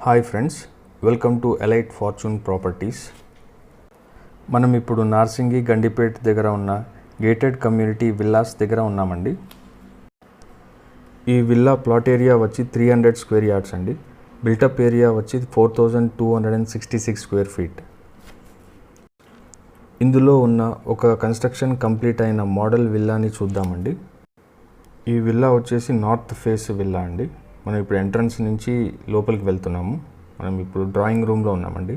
Hi friends, welcome to elite fortune properties. మనం ఇప్పుడు నార్సింగి గండిపేట్ దగ్గర ఉన్న గేటెడ్ కమ్యూనిటీ విల్లాస్ దగ్గర ఉన్నామండి. ఈ విల్లా ప్లాట్ ఏరియా వచ్చి 300 స్క్వేర్ యార్డ్స్ అండి. బిల్టప్ ఏరియా వచ్చి 4266 స్క్వేర్ ఫీట్. ఇందులో ఉన్న ఒక కన్స్ట్రక్షన్ కంప్లీట్ అయిన మోడల్ విల్లాని చూద్దామండి. ఈ విల్లా వచ్చేసి నార్త్ ఫేస్ విల్లా అండి. మనం ఇప్పుడు ఎంట్రన్స్ నుంచి లోపలికి వెళ్తున్నాము. మనం ఇప్పుడు డ్రాయింగ్ రూమ్లో ఉన్నామండి.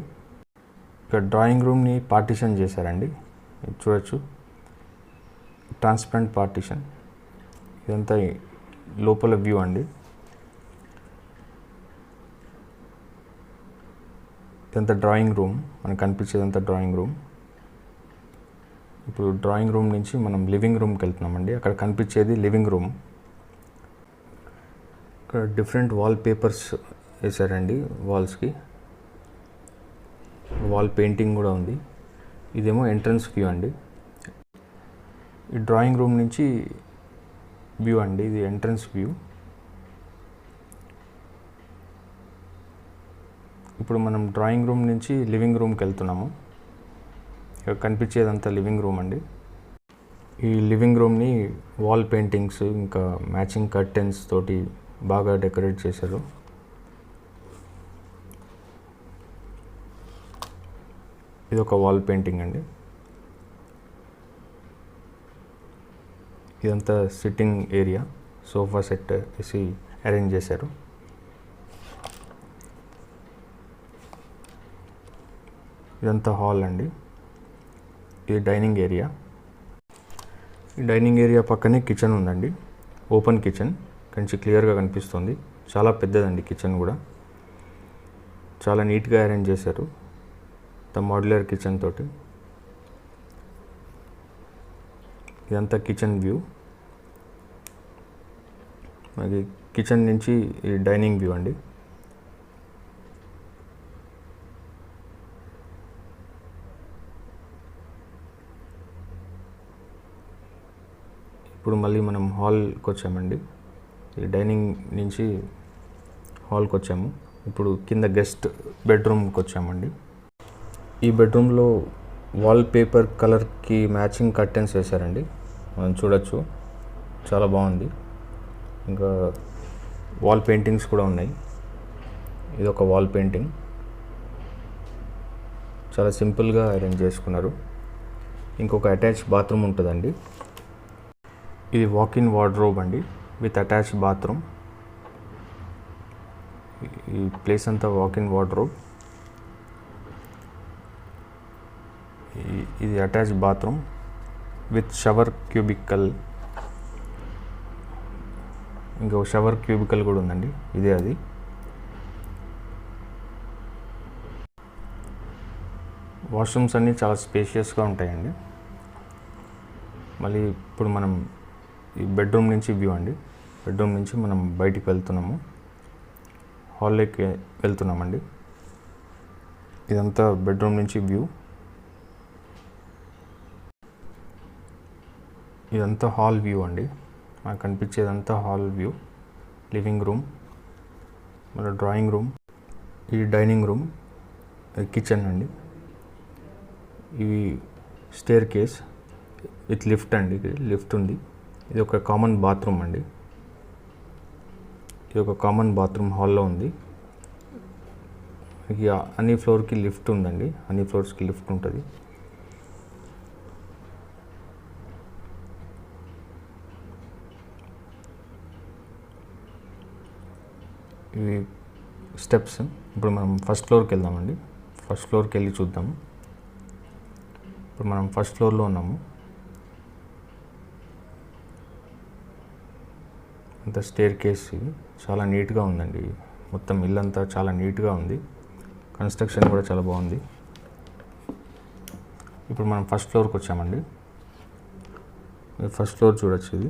ఇక్కడ డ్రాయింగ్ రూమ్ని పార్టిషన్ చేశారండి. చూడొచ్చు, ట్రాన్స్పరెంట్ పార్టిషన్. ఇదంతా లోపల వ్యూ అండి. ఇదంతా డ్రాయింగ్ రూమ్, మనకు కనిపించేదంతా డ్రాయింగ్ రూమ్. ఇప్పుడు డ్రాయింగ్ రూమ్ నుంచి మనం లివింగ్ రూమ్కి వెళ్తున్నామండి. అక్కడ కనిపించేది లివింగ్ రూమ్. ఇక్కడ డిఫరెంట్ వాల్ పేపర్స్ వేసారండి. వాల్స్కి వాల్ పెయింటింగ్ కూడా ఉంది. ఇదేమో ఎంట్రన్స్ వ్యూ అండి. ఈ డ్రాయింగ్ రూమ్ నుంచి వ్యూ అండి, ఇది ఎంట్రన్స్ వ్యూ. ఇప్పుడు మనం డ్రాయింగ్ రూమ్ నుంచి లివింగ్ రూమ్కి వెళ్తున్నాము. ఇక్కడ కనిపించేదంతా లివింగ్ రూమ్ అండి. ఈ లివింగ్ రూమ్ని వాల్ పెయింటింగ్స్ ఇంకా మ్యాచింగ్ కర్టెన్స్ తోటి బాగా డెకరేట్ చేశారు. ఇది ఒక వాల్ పెయింటింగ్ అండి. ఇదంతా సిట్టింగ్ ఏరియా, సోఫా సెట్ వేసి అరేంజ్ చేశారు. ఇదంతా హాల్ అండి. ఇది డైనింగ్ ఏరియా. ఈ డైనింగ్ ఏరియా పక్కనే కిచెన్ ఉందండి. ఓపెన్ కిచెన్ కొంచెం క్లియర్గా కనిపిస్తుంది. చాలా పెద్దదండి కిచెన్ కూడా. చాలా నీట్గా అరేంజ్ చేశారు మాడ్యులర్ కిచెన్ తోటి. ఇదంతా కిచెన్ వ్యూ. మరి కిచెన్ నుంచి ఈ డైనింగ్ వ్యూ అండి. ఇప్పుడు మళ్ళీ మనం హాల్కి వచ్చామండి. ఈ డైనింగ్ నుంచి హాల్కి వచ్చాము. ఇప్పుడు కింద గెస్ట్ బెడ్రూమ్కి వచ్చామండి. ఈ బెడ్రూమ్లో వాల్ పేపర్ కలర్కి మ్యాచింగ్ కర్టెన్స్ వేశారండి. మనం చూడొచ్చు, చాలా బాగుంది. ఇంకా వాల్ పెయింటింగ్స్ కూడా ఉన్నాయి. ఇది ఒక వాల్ పెయింటింగ్, చాలా సింపుల్గా అరేంజ్ చేసుకున్నారు. ఇంకొక అటాచ్ బాత్రూమ్ ఉంటుందండి. ఇది వాక్-ఇన్ వార్డ్రోబ్ అండి విత్ అటాచ్ బాత్రూమ్. ఈ ప్లేస్ అంతా వాక్-ఇన్ వార్డ్రోబ్. ఇది attach bathroom with shower cubical. ఇంకో షవర్ క్యూబికల్ కూడా ఉందండి, ఇదే అది. వాష్రూమ్స్ అన్నీ చాలా స్పేషియస్గా ఉంటాయండి. మళ్ళీ ఇప్పుడు మనం ఈ బెడ్రూమ్ నుంచి వ్యూ అండి. బెడ్రూమ్ నుంచి మనం బయటికి వెళ్తున్నాము, హాల్లోకి వెళ్తున్నామండి. ఇదంతా బెడ్రూమ్ నుంచి వ్యూ. ఇదంతా హాల్ వ్యూ అండి. మనకు కనిపించేదంతా హాల్ వ్యూ. లివింగ్ రూమ్, మన డ్రాయింగ్ రూమ్, ఈ డైనింగ్ రూమ్, కిచెన్ అండి. ఇవి స్టేర్ కేస్ విత్ లిఫ్ట్ అండి. లిఫ్ట్ ఉంది. ఇది ఒక కామన్ బాత్రూమ్ అండి. ఇది ఒక కామన్ బాత్రూమ్ హాల్లో ఉంది. ఇక అన్ని ఫ్లోర్కి లిఫ్ట్ ఉందండి. అన్ని ఫ్లోర్స్కి లిఫ్ట్ ఉంటుంది. ఇవి స్టెప్స్. ఇప్పుడు మనం ఫస్ట్ ఫ్లోర్కి వెళ్దామండి. ఫస్ట్ ఫ్లోర్కి వెళ్ళి చూద్దాము. ఇప్పుడు మనం ఫస్ట్ ఫ్లోర్లో ఉన్నాము. అంత స్టేర్ కేస్ చాలా నీట్గా ఉందండి. మొత్తం ఇల్లంతా చాలా నీట్గా ఉంది. కన్స్ట్రక్షన్ కూడా చాలా బాగుంది. ఇప్పుడు మనం ఫస్ట్ ఫ్లోర్కి వచ్చామండి. ఫస్ట్ ఫ్లోర్ చూడొచ్చు. ఇది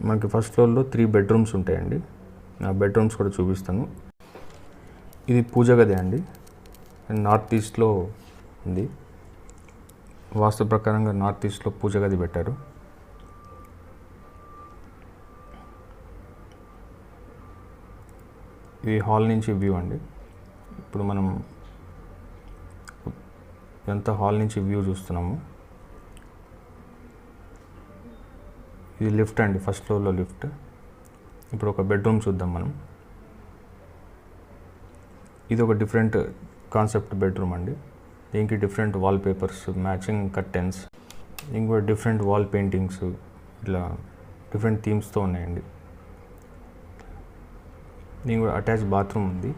మనకి ఫస్ట్ ఫ్లోర్లో 3 బెడ్రూమ్స్ ఉంటాయండి. ఆ బెడ్రూమ్స్ కూడా చూపిస్తాను. ఇది పూజ గది అండి. నార్త్ ఈస్ట్లో ఉంది. వాస్తు ప్రకారంగా నార్త్ ఈస్ట్లో పూజ గది పెట్టారు. ఇది హాల్ నుంచి వ్యూ అండి. ఇప్పుడు మనం ఇదంతా హాల్ నుంచి వ్యూ చూస్తున్నాము. ఇది లిఫ్ట్ అండి, ఫస్ట్ ఫ్లోర్లో లిఫ్ట్. ఇప్పుడు ఒక బెడ్రూమ్ చూద్దాం మనం. ఇది ఒక డిఫరెంట్ కాన్సెప్ట్ బెడ్రూమ్ అండి. దీనికి different wall papers, matching curtains, ఇంకో డిఫరెంట్ వాల్ పెయింటింగ్స్, ఇట్లా డిఫరెంట్ థీమ్స్తో ఉన్నాయండి. దీనికి కూడా అటాచ్ బాత్రూమ్ ఉంది.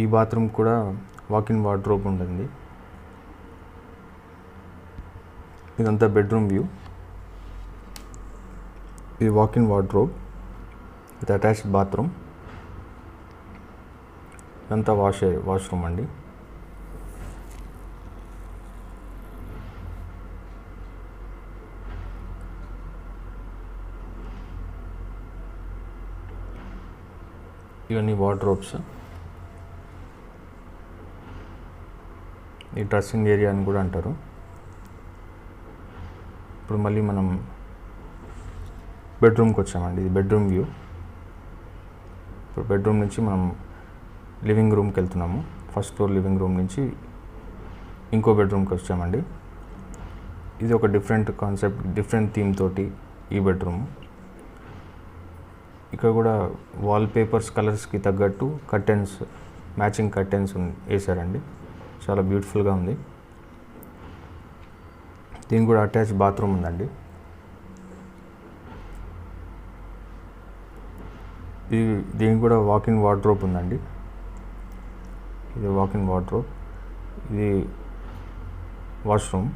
ఈ బాత్రూమ్ కూడా వాక్-ఇన్ వార్డ్రోబ్ ఉంటుంది. ఇదంతా బెడ్రూమ్ వ్యూ. ఇది walk-in wardrobe with attached bathroom. ఇదంతా వాష్రూమ్ అండి. ఇవన్నీ వార్డ్రోబ్స్. ఈ డ్రెస్సింగ్ ఏరియా అని కూడా అంటారు. ఇప్పుడు మళ్ళీ మనం బెడ్రూమ్కి వచ్చామండి. ఇది బెడ్రూమ్ వ్యూ. ఇప్పుడు బెడ్రూమ్ నుంచి మనం లివింగ్ రూమ్కి వెళ్తున్నాము. ఫస్ట్ ఫ్లోర్ లివింగ్ రూమ్ నుంచి ఇంకో బెడ్రూమ్కి వచ్చామండి. ఇది ఒక డిఫరెంట్ కాన్సెప్ట్, డిఫరెంట్ థీమ్ తోటి ఈ బెడ్రూమ్. ఇక్కడ కూడా వాల్ పేపర్స్ కలర్స్కి తగ్గట్టు కర్టెన్స్, మ్యాచింగ్ కర్టెన్స్ వేసారండి. చాలా బ్యూటిఫుల్గా ఉంది. దీనికి కూడా అటాచ్ బాత్రూమ్ ఉందండి. దీనికి కూడా వాక్-ఇన్ వార్డ్రోబ్ ఉందండి. ఇది వాక్-ఇన్ వార్డ్రోబ్. ఇది వాష్రూమ్.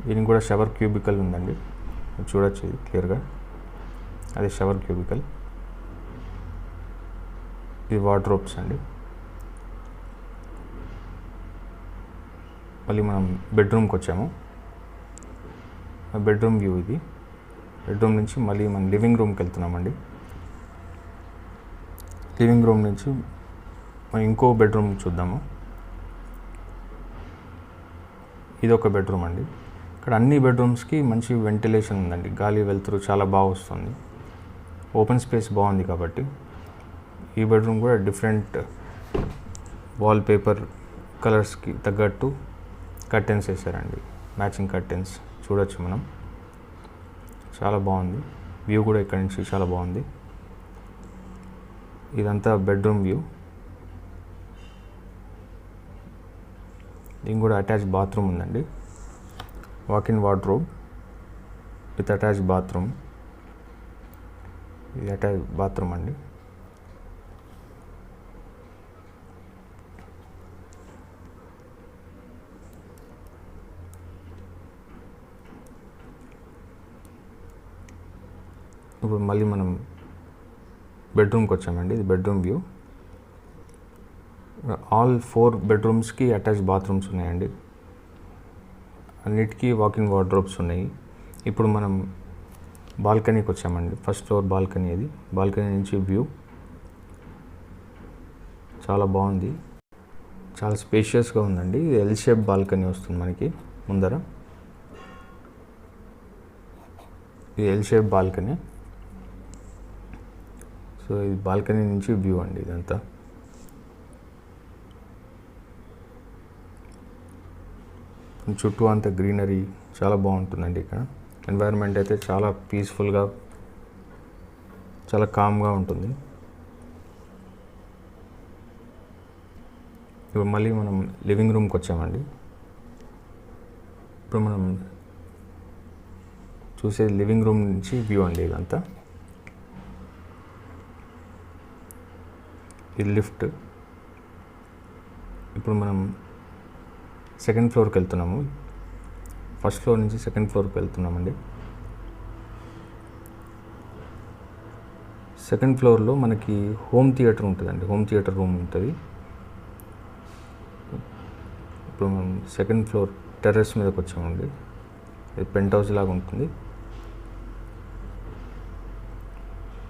దీనికి కూడా షవర్ క్యూబికల్ ఉందండి. చూడొచ్చు ఇది క్లియర్గా. అది షవర్ క్యూబికల్. ఇది వార్డ్రోబ్స్ అండి. మళ్ళీ మనం బెడ్రూమ్కి వచ్చాము. బెడ్రూమ్ వ్యూ ఇది. బెడ్రూమ్ నుంచి మళ్ళీ మనం లివింగ్ రూమ్కి వెళ్తున్నామండి. లివింగ్ రూమ్ నుంచి మనం ఇంకో బెడ్రూమ్ చూద్దాము. ఇది ఒక బెడ్రూమ్ అండి. ఇక్కడ అన్ని బెడ్రూమ్స్కి మంచి వెంటిలేషన్ ఉందండి. గాలి వెలుతురు చాలా బాగా వస్తుంది. ఓపెన్ స్పేస్ బాగుంది కాబట్టి. ఈ బెడ్రూమ్ కూడా డిఫరెంట్ వాల్ పేపర్ కలర్స్కి తగ్గట్టు కర్టెన్స్ వేసారండి. మ్యాచింగ్ కర్టెన్స్ చూడొచ్చు మనం. చాలా బాగుంది. వ్యూ కూడా ఇక్కడ నుంచి చాలా బాగుంది. ఇదంతా బెడ్రూమ్ వ్యూ. దీనికి కూడా అటాచ్ బాత్రూమ్ ఉందండి. Walk in wardrobe with attach bathroom. ఇది అటాచ్ బాత్రూమ్ అండి. ఇప్పుడు మళ్ళీ మనం బెడ్రూమ్కి వచ్చామండి. ఇది బెడ్రూమ్ వ్యూ. ఆల్ 4 బెడ్రూమ్స్కి అటాచ్ బాత్రూమ్స్ ఉన్నాయండి. అన్నిటికీ వాక్-ఇన్ వార్డ్రోబ్స్ ఉన్నాయి. ఇప్పుడు మనం బాల్కనీకి వచ్చామండి. First floor balcony. అది బాల్కనీ నుంచి వ్యూ చాలా బాగుంది. చాలా స్పేషియస్గా ఉందండి. ఇది ఎల్ షేప్ బాల్కనీ వస్తుంది మనకి ముందర. ఇది ఎల్ షేప్ బాల్కనీ. సో ఇది బాల్కనీ నుంచి వ్యూ అండి. ఇదంతా చుట్టూ అంతా గ్రీనరీ చాలా బాగుంటుందండి. ఇక్కడ ఎన్వైరన్మెంట్ అయితే చాలా పీస్ఫుల్గా, చాలా కామ్గా ఉంటుంది. ఇప్పుడు మళ్ళీ మనం లివింగ్ రూమ్కి వచ్చామండి. ఇప్పుడు మనం చూసేది లివింగ్ రూమ్ నుంచి వ్యూ అండి. ఇదంతా ఇది లిఫ్ట్. ఇప్పుడు మనం సెకండ్ ఫ్లోర్కి వెళ్తున్నాము. ఫస్ట్ ఫ్లోర్ నుంచి సెకండ్ ఫ్లోర్కి వెళ్తున్నామండి. సెకండ్ ఫ్లోర్లో మనకి హోమ్ థియేటర్ ఉంటుందండి. హోమ్ థియేటర్ రూమ్ ఉంటుంది. ఇప్పుడు మనం సెకండ్ ఫ్లోర్ టెర్రస్ మీదకి వచ్చామండి. ఇది పెంట్ హౌస్ లాగా ఉంటుంది.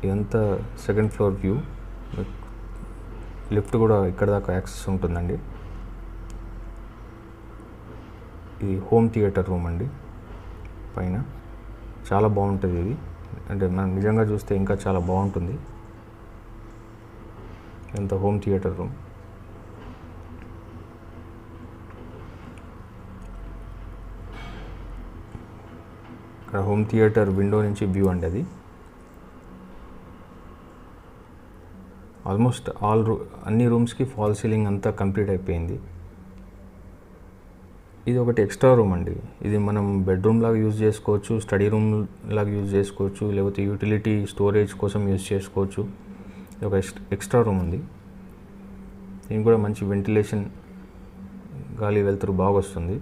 ఇదంతా సెకండ్ ఫ్లోర్ వ్యూ. లిఫ్ట్ కూడా ఇక్కడ దాకా యాక్సెస్ ఉంటుందండి. ఇది హోమ్ థియేటర్ రూమ్ అండి. పైన చాలా బాగుంటుంది ఇది. అంటే మనం నిజంగా చూస్తే ఇంకా చాలా బాగుంటుంది. ఎంత హోమ్ థియేటర్ రూమ్. ఇక్కడ హోమ్ థియేటర్ విండో నుంచి వ్యూ అండి అది. ఆల్మోస్ట్ అన్ని రూమ్స్కి ఫాల్ సీలింగ్ అంతా కంప్లీట్ అయిపోయింది. ఇది ఒకటి ఎక్స్ట్రా రూమ్ అండి. ఇది మనం బెడ్రూమ్ లాగా యూజ్ చేసుకోవచ్చు, స్టడీ రూమ్ లాగా యూజ్ చేసుకోవచ్చు, లేకపోతే యూటిలిటీ స్టోరేజ్ కోసం యూజ్ చేసుకోవచ్చు. ఇది ఒక ఎక్స్ట్రా రూమ్ ఉంది. దీనికి కూడా మంచి వెంటిలేషన్, గాలి వెలుతురు బాగా వస్తుంది.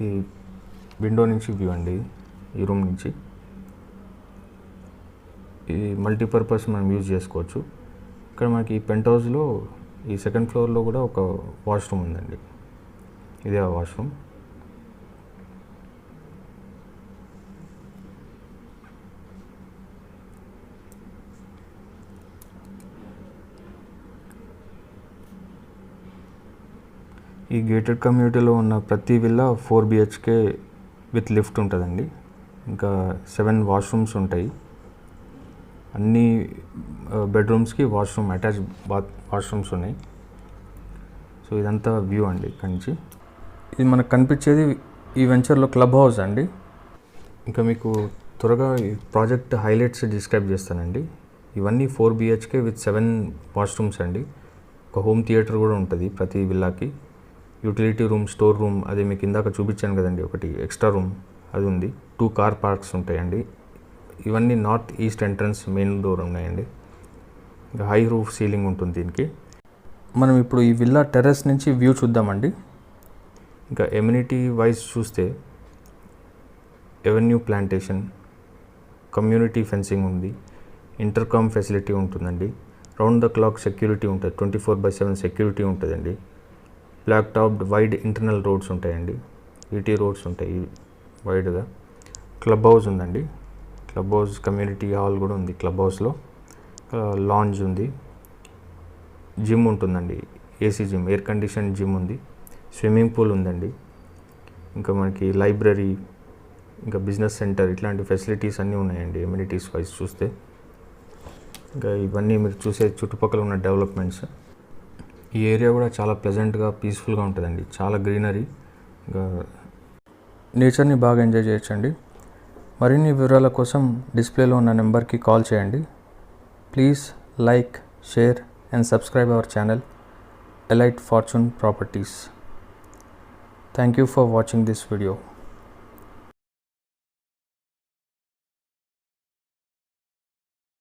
ఈ విండో నుంచి వ్యూ అండి ఈ రూమ్ నుంచి. ఇది మల్టీపర్పస్ మనం యూజ్ చేసుకోవచ్చు. ఇక్కడ మనకి ఈ పెంట్ హౌస్లో ఈ సెకండ్ ఫ్లోర్లో కూడా ఒక వాష్రూమ్ ఉందండి. ఇదే ఆ వాష్రూమ్. ఈ గేటెడ్ కమ్యూనిటీలో ఉన్న ప్రతి విల్లా 4 BHK విత్ లిఫ్ట్ ఉంటుందండి. ఇంకా 7 వాష్రూమ్స్ ఉంటాయి. అన్ని బెడ్రూమ్స్కి వాష్రూమ్, అటాచ్ వాష్రూమ్స్ ఉన్నాయి. సో ఇదంతా వ్యూ అండి ఇక్కడి నుంచి. ఇది మనకు కనిపించేది ఈ వెంచర్లో క్లబ్ హౌస్ అండి. ఇంకా మీకు త్వరగా ఈ ప్రాజెక్ట్ హైలైట్స్ డిస్క్రైబ్ చేస్తానండి. ఇవన్నీ 4 BHK విత్ 7 వాష్రూమ్స్ అండి. ఒక హోమ్ థియేటర్ కూడా ఉంటుంది ప్రతి విల్లాకి. యూటిలిటీ రూమ్, స్టోర్ రూమ్, అది మీకు ఇందాక చూపించాను కదండి, ఒకటి ఎక్స్ట్రా రూమ్ అది ఉంది. 2 కార్ పార్క్స్ ఉంటాయండి. ఇవన్నీ north east entrance main door ఉన్నాయండి. ఇంకా హై రూఫ్ సీలింగ్ ఉంటుంది దీనికి. మనం ఇప్పుడు ఈ విల్లా టెర్రస్ నుంచి వ్యూ చూద్దామండి. ఇంకా ఎమ్యూనిటీ వైజ్ చూస్తే ఎవెన్యూ ప్లాంటేషన్, కమ్యూనిటీ ఫెన్సింగ్ ఉంది, ఇంటర్కామ్ ఫెసిలిటీ ఉంటుందండి, రౌండ్ ద క్లాక్ సెక్యూరిటీ ఉంటుంది, 24/7 సెక్యూరిటీ ఉంటుందండి. Black topped wide internal roads ఉంటాయండి, ఈటీ రోడ్స్ ఉంటాయి వైడ్గా. క్లబ్ హౌస్ ఉందండి. క్లబ్ హౌస్ కమ్యూనిటీ హాల్ కూడా ఉంది క్లబ్ హౌస్లో. లాంజ్ ఉంది, జిమ్ ఉంటుందండి, AC gym, air condition gym ఉంది, స్విమ్మింగ్ పూల్ ఉందండి. ఇంకా మనకి లైబ్రరీ, ఇంకా బిజినెస్ సెంటర్, ఇట్లాంటి ఫెసిలిటీస్ అన్నీ ఉన్నాయండి ఎమ్యూనిటీస్ వైజ్ చూస్తే. ఇంకా ఇవన్నీ మీరు చూసే చుట్టుపక్కల ఉన్న డెవలప్మెంట్స్. ఈ ఏరియా కూడా చాలా ప్లెజెంట్గా, పీస్ఫుల్గా ఉంటుందండి. చాలా గ్రీనరీ, ఇంకా నేచర్ని బాగా ఎంజాయ్ చేయొచ్చండి. మరిన్ని వివరాల కోసం డిస్ప్లేలో ఉన్న నెంబర్కి కాల్ చేయండి. Please like, share and subscribe our channel Elite Fortune Properties. Thank you for watching this video.